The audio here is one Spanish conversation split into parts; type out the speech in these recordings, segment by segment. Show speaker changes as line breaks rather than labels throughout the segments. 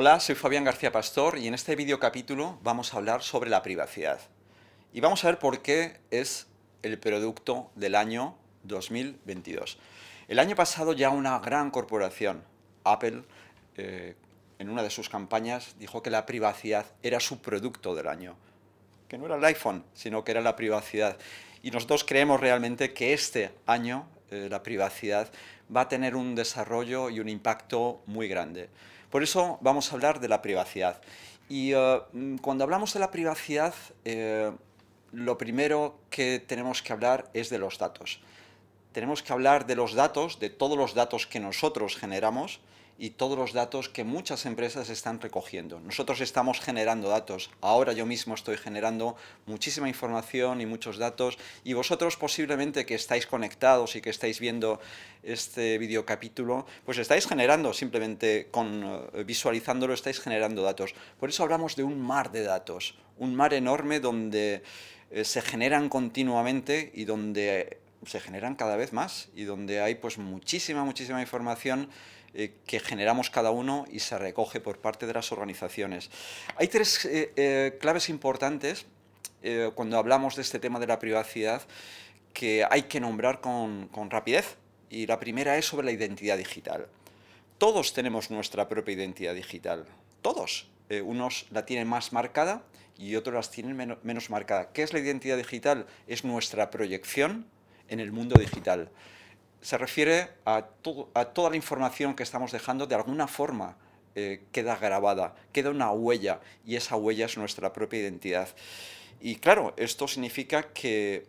Hola, soy Fabián García Pastor y en este video capítulo vamos a hablar sobre la privacidad. Y vamos a ver por qué es el producto del año 2022. El año pasado ya una gran corporación, Apple, eh, en una de sus campañas dijo que la privacidad era su producto del año. Que no era el iPhone, sino que era la privacidad. Y nosotros creemos realmente que este año la privacidad va a tener un desarrollo y un impacto muy grande. Por eso vamos a hablar de la privacidad. Y cuando hablamos de la privacidad, lo primero que tenemos que hablar es de los datos. Tenemos que hablar de los datos, de todos los datos que nosotros generamos y todos los datos que muchas empresas están recogiendo. Nosotros estamos generando datos. Ahora yo mismo estoy generando muchísima información y muchos datos, y vosotros posiblemente que estáis conectados y que estáis viendo este videocapítulo, pues estáis generando, simplemente visualizándolo, estáis generando datos. Por eso hablamos de un mar de datos, un mar enorme donde se generan continuamente y donde se generan cada vez más, y donde hay pues muchísima información que generamos cada uno y se recoge por parte de las organizaciones. Hay tres claves importantes cuando hablamos de este tema de la privacidad que hay que nombrar con rapidez, y la primera es sobre la identidad digital. Todos tenemos nuestra propia identidad digital, todos. Unos la tienen más marcada y otros las tienen menos marcada. ¿Qué es la identidad digital? Es nuestra proyección en el mundo digital. Se refiere a toda la información que estamos dejando, de alguna forma queda grabada, queda una huella, y esa huella es nuestra propia identidad. Y claro, esto significa que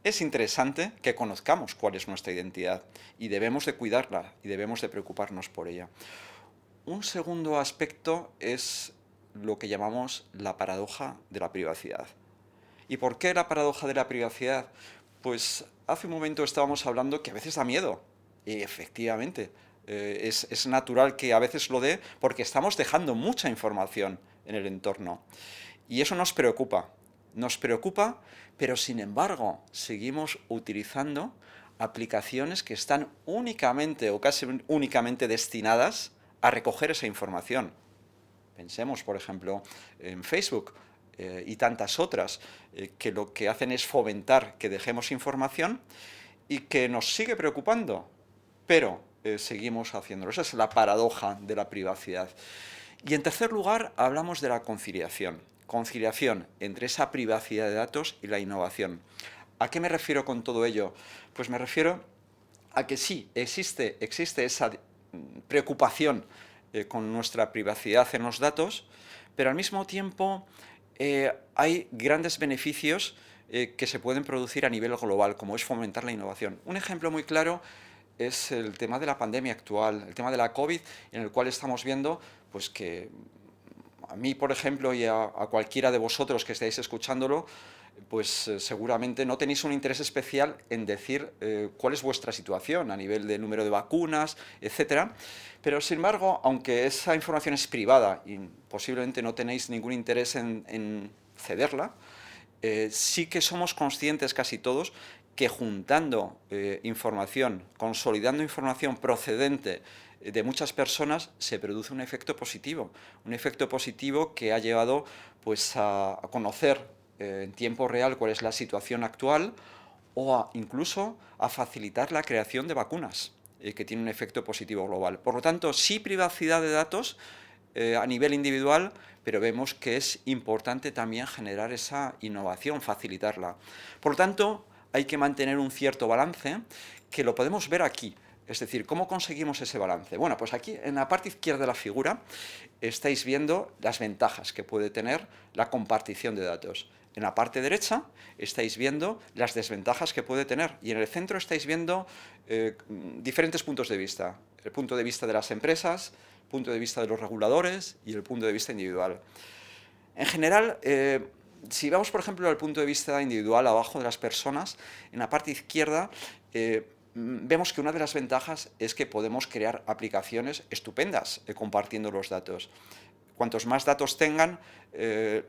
es interesante que conozcamos cuál es nuestra identidad, y debemos de cuidarla y debemos de preocuparnos por ella. Un segundo aspecto es lo que llamamos la paradoja de la privacidad. ¿Y por qué la paradoja de la privacidad? Pues hace un momento estábamos hablando que a veces da miedo. Y efectivamente, es natural que a veces lo dé, porque estamos dejando mucha información en el entorno. Y eso nos preocupa. Nos preocupa, pero sin embargo seguimos utilizando aplicaciones que están únicamente o casi únicamente destinadas a recoger esa información. Pensemos, por ejemplo, en Facebook y tantas otras, que lo que hacen es fomentar que dejemos información y que nos sigue preocupando, pero seguimos haciéndolo. Esa es la paradoja de la privacidad. Y en tercer lugar, hablamos de la conciliación. Conciliación entre esa privacidad de datos y la innovación. ¿A qué me refiero con todo ello? Pues me refiero a que sí, existe esa preocupación con nuestra privacidad en los datos, pero al mismo tiempo hay grandes beneficios que se pueden producir a nivel global, como es fomentar la innovación. Un ejemplo muy claro es el tema de la pandemia actual, el tema de la COVID, en el cual estamos viendo pues que a mí, por ejemplo, y a cualquiera de vosotros que estáis escuchándolo, pues seguramente no tenéis un interés especial en decir cuál es vuestra situación a nivel de número de vacunas, etcétera. Pero sin embargo, aunque esa información es privada y posiblemente no tenéis ningún interés en cederla, sí que somos conscientes casi todos que juntando información, consolidando información procedente de muchas personas, se produce un efecto positivo que ha llevado pues a conocer en tiempo real cuál es la situación actual, o incluso a facilitar la creación de vacunas, que tiene un efecto positivo global. Por lo tanto, sí, privacidad de datos a nivel individual, pero vemos que es importante también generar esa innovación, facilitarla. Por lo tanto, hay que mantener un cierto balance, que lo podemos ver aquí. Es decir, ¿cómo conseguimos ese balance? Bueno, pues aquí en la parte izquierda de la figura estáis viendo las ventajas que puede tener la compartición de datos. En la parte derecha estáis viendo las desventajas que puede tener, y en el centro estáis viendo diferentes puntos de vista. El punto de vista de las empresas, el punto de vista de los reguladores y el punto de vista individual. En general, si vamos, por ejemplo, al punto de vista individual, abajo de las personas, en la parte izquierda, vemos que una de las ventajas es que podemos crear aplicaciones estupendas compartiendo los datos. cuantos más datos tengan,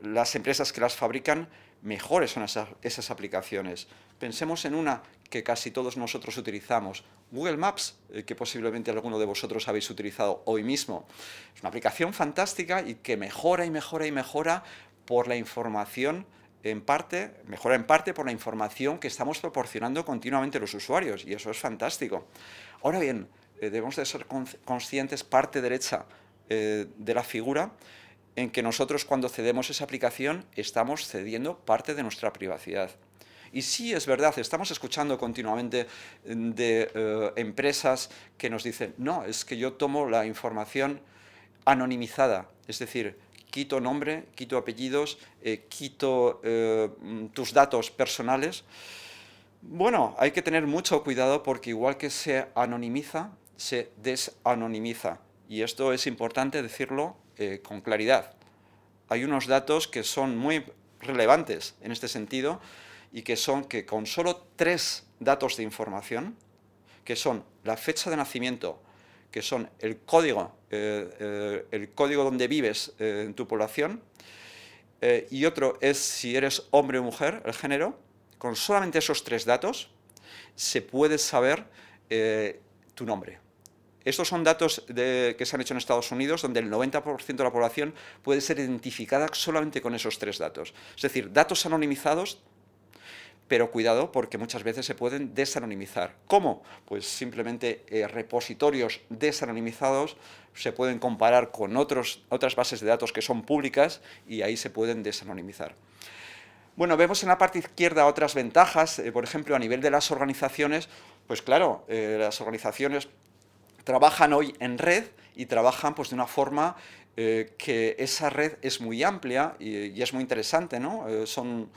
las empresas que las fabrican, mejores son esas aplicaciones. Pensemos en una que casi todos nosotros utilizamos, Google Maps, que posiblemente alguno de vosotros habéis utilizado hoy mismo. Es una aplicación fantástica y que mejora y mejora y mejora por la información, mejora en parte por la información que estamos proporcionando continuamente a los usuarios, y eso es fantástico. Ahora bien, debemos de ser conscientes, parte derecha de la figura, en que nosotros cuando cedemos esa aplicación estamos cediendo parte de nuestra privacidad. Y sí, es verdad, estamos escuchando continuamente de empresas que nos dicen, no, es que yo tomo la información anonimizada, es decir, quito nombre, quito apellidos, quito tus datos personales. Bueno, hay que tener mucho cuidado porque igual que se anonimiza, se desanonimiza. Y esto es importante decirlo con claridad. Hay unos datos que son muy relevantes en este sentido y que son que con solo 3 datos de información, que son la fecha de nacimiento, que son el código donde vives en tu población, y otro es si eres hombre o mujer, el género, con solamente esos 3 datos se puede saber tu nombre. Estos son datos que se han hecho en Estados Unidos, donde el 90% de la población puede ser identificada solamente con esos 3 datos. Es decir, datos anonimizados, pero cuidado porque muchas veces se pueden desanonimizar. ¿Cómo? Pues simplemente repositorios desanonimizados se pueden comparar con otras bases de datos que son públicas y ahí se pueden desanonimizar. Bueno, vemos en la parte izquierda otras ventajas, por ejemplo, a nivel de las organizaciones, pues claro, las organizaciones trabajan hoy en red y trabajan pues, de una forma que esa red es muy amplia y es muy interesante, ¿no? Son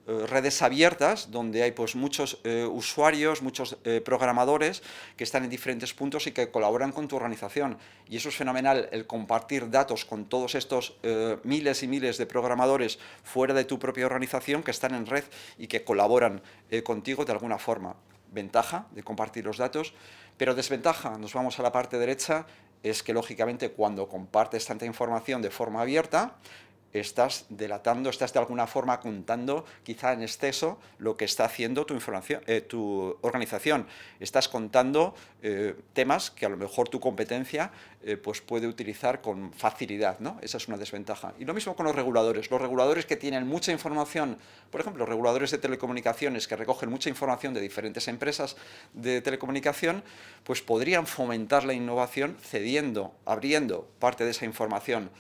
redes abiertas donde hay pues, muchos usuarios, muchos programadores que están en diferentes puntos y que colaboran con tu organización. Y eso es fenomenal, el compartir datos con todos estos miles y miles de programadores fuera de tu propia organización que están en red y que colaboran contigo de alguna forma. Ventaja de compartir los datos, pero desventaja, nos vamos a la parte derecha, es que lógicamente cuando compartes tanta información de forma abierta, estás delatando, estás de alguna forma contando, quizá en exceso, lo que está haciendo tu organización. Estás contando temas que a lo mejor tu competencia pues puede utilizar con facilidad, ¿no? Esa es una desventaja. Y lo mismo con los reguladores. Los reguladores que tienen mucha información, por ejemplo, los reguladores de telecomunicaciones que recogen mucha información de diferentes empresas de telecomunicación, pues podrían fomentar la innovación cediendo, abriendo parte de esa información.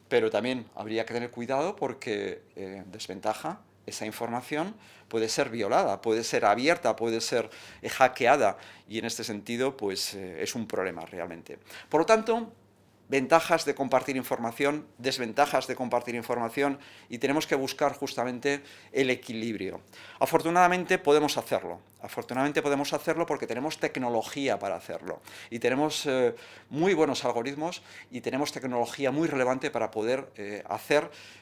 Pero también habría que tener cuidado porque desventaja, esa información puede ser violada, puede ser abierta, puede ser hackeada y en este sentido pues es un problema realmente. Por lo tanto, ventajas de compartir información, desventajas de compartir información y tenemos que buscar justamente el equilibrio. Afortunadamente podemos hacerlo porque tenemos tecnología para hacerlo y tenemos muy buenos algoritmos y tenemos tecnología muy relevante para poder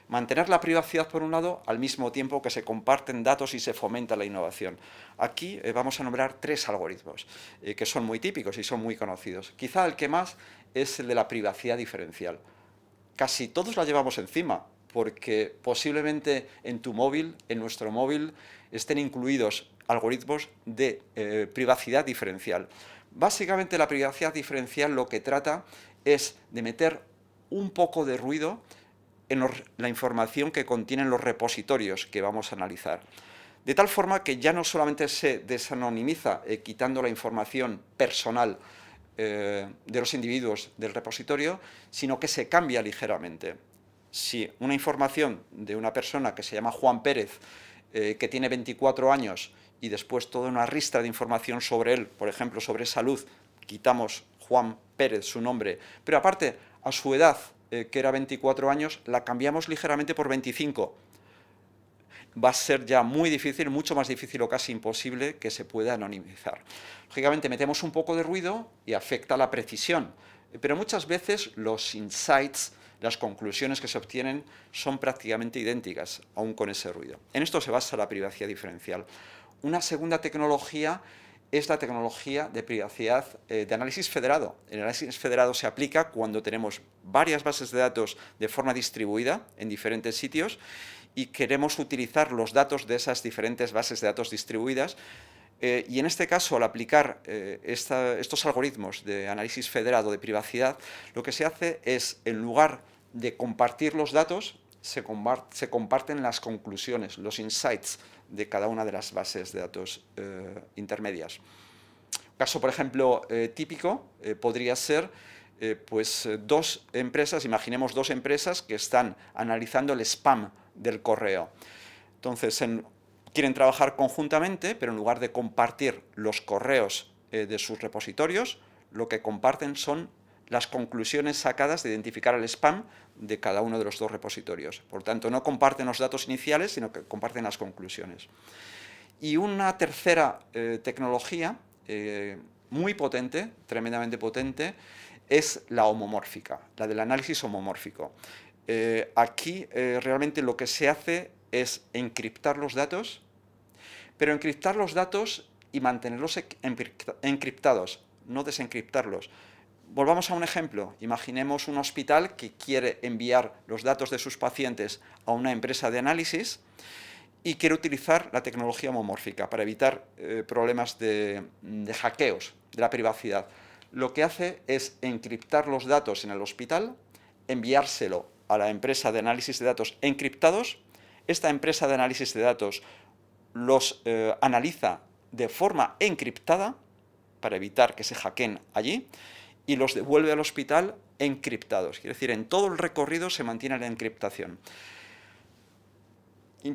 mantener la privacidad por un lado al mismo tiempo que se comparten datos y se fomenta la innovación. Aquí vamos a nombrar 3 algoritmos que son muy típicos y son muy conocidos. Quizá el que más es el de la privacidad diferencial. Casi todos la llevamos encima, porque posiblemente en tu móvil, en nuestro móvil, estén incluidos algoritmos de privacidad diferencial. Básicamente la privacidad diferencial lo que trata es de meter un poco de ruido en la información que contienen los repositorios que vamos a analizar. De tal forma que ya no solamente se desanonimiza quitando la información personal de los individuos del repositorio, sino que se cambia ligeramente. Si una información de una persona que se llama Juan Pérez, que tiene 24 años, y después toda una ristra de información sobre él, por ejemplo, sobre salud, quitamos Juan Pérez, su nombre, pero aparte, a su edad, que era 24 años, la cambiamos ligeramente por 25. Va a ser ya muy difícil, mucho más difícil o casi imposible que se pueda anonimizar. Lógicamente metemos un poco de ruido y afecta la precisión, pero muchas veces los insights, las conclusiones que se obtienen son prácticamente idénticas, aún con ese ruido. En esto se basa la privacidad diferencial. Una segunda tecnología es la tecnología de privacidad de análisis federado. El análisis federado se aplica cuando tenemos varias bases de datos de forma distribuida en diferentes sitios y queremos utilizar los datos de esas diferentes bases de datos distribuidas. Y en este caso, al aplicar estos algoritmos de análisis federado de privacidad, lo que se hace es, en lugar de compartir los datos, se comparten las conclusiones, los insights de cada una de las bases de datos intermedias. Un caso, por ejemplo, típico podría ser dos empresas, imaginemos dos empresas que están analizando el spam del correo. Entonces, quieren trabajar conjuntamente, pero en lugar de compartir los correos de sus repositorios, lo que comparten son las conclusiones sacadas de identificar el spam de cada uno de los dos repositorios. Por tanto, no comparten los datos iniciales, sino que comparten las conclusiones. Y una tercera tecnología muy potente, tremendamente potente, es la homomórfica, la del análisis homomórfico. Aquí realmente lo que se hace es encriptar los datos, pero encriptar los datos y mantenerlos encriptados, no desencriptarlos. Volvamos a un ejemplo. Imaginemos un hospital que quiere enviar los datos de sus pacientes a una empresa de análisis y quiere utilizar la tecnología homomórfica para evitar problemas de hackeos de la privacidad. Lo que hace es encriptar los datos en el hospital, enviárselo a la empresa de análisis de datos encriptados. Esta empresa de análisis de datos los analiza de forma encriptada para evitar que se hackeen allí y los devuelve al hospital encriptados. Quiere decir, en todo el recorrido se mantiene la encriptación.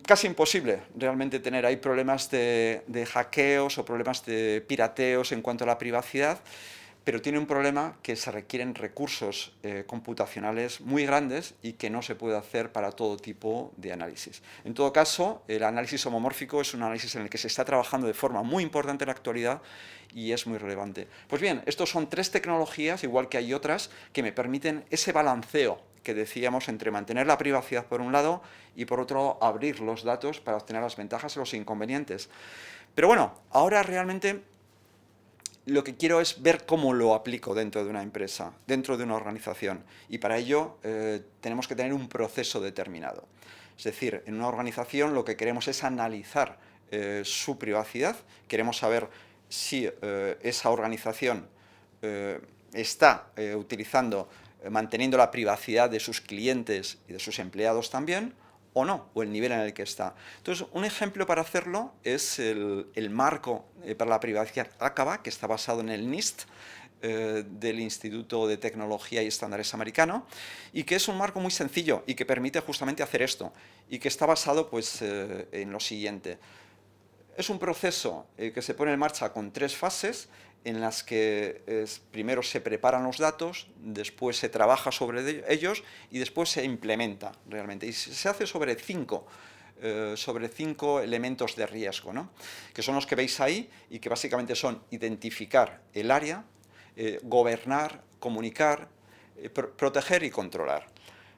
Casi imposible realmente tener ahí problemas de hackeos o problemas de pirateos en cuanto a la privacidad, pero tiene un problema que se requieren recursos computacionales muy grandes y que no se puede hacer para todo tipo de análisis. En todo caso, el análisis homomórfico es un análisis en el que se está trabajando de forma muy importante en la actualidad y es muy relevante. Pues bien, estos son tres tecnologías, igual que hay otras, que me permiten ese balanceo que decíamos entre mantener la privacidad por un lado y por otro abrir los datos para obtener las ventajas y los inconvenientes. Pero bueno, ahora realmente lo que quiero es ver cómo lo aplico dentro de una empresa, dentro de una organización. Y para ello tenemos que tener un proceso determinado. Es decir, en una organización lo que queremos es analizar su privacidad. Queremos saber si esa organización está manteniendo la privacidad de sus clientes y de sus empleados también, o no, o el nivel en el que está. Entonces, un ejemplo para hacerlo es el marco para la privacidad ACABA, que está basado en el NIST, del Instituto de Tecnología y Estándares americano, y que es un marco muy sencillo y que permite justamente hacer esto, y que está basado en lo siguiente. Es un proceso que se pone en marcha con tres fases, en las que primero se preparan los datos, después se trabaja sobre ellos y después se implementa realmente. Y se hace sobre cinco elementos de riesgo, ¿no? Que son los que veis ahí y que básicamente son identificar el área, gobernar, comunicar, proteger y controlar.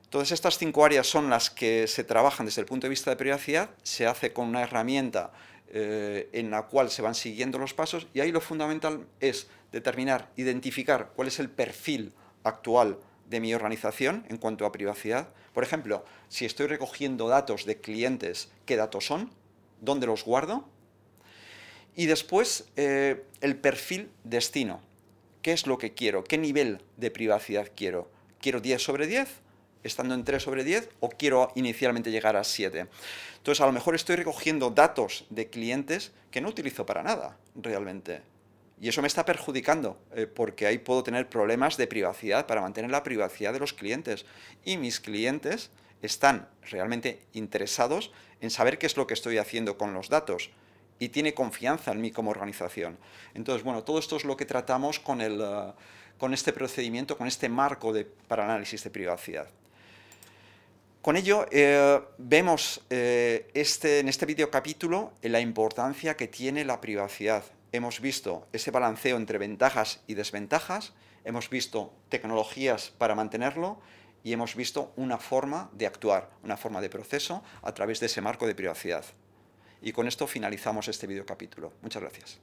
Entonces, estas cinco áreas son las que se trabajan desde el punto de vista de privacidad, se hace con una herramienta en la cual se van siguiendo los pasos, y ahí lo fundamental es determinar, identificar cuál es el perfil actual de mi organización en cuanto a privacidad. Por ejemplo, si estoy recogiendo datos de clientes, ¿qué datos son? ¿Dónde los guardo? Y después el perfil destino. ¿Qué es lo que quiero? ¿Qué nivel de privacidad quiero? ¿Quiero 10 sobre 10? ¿Estando en 3 sobre 10? ¿O quiero inicialmente llegar a 7? Entonces, a lo mejor estoy recogiendo datos de clientes que no utilizo para nada, realmente. Y eso me está perjudicando, porque ahí puedo tener problemas de privacidad para mantener la privacidad de los clientes. Y mis clientes están realmente interesados en saber qué es lo que estoy haciendo con los datos y tiene confianza en mí como organización. Entonces, bueno, todo esto es lo que tratamos con este procedimiento, con este marco para análisis de privacidad. Con ello vemos en este videocapítulo la importancia que tiene la privacidad. Hemos visto ese balanceo entre ventajas y desventajas, hemos visto tecnologías para mantenerlo y hemos visto una forma de actuar, una forma de proceso a través de ese marco de privacidad. Y con esto finalizamos este videocapítulo. Muchas gracias.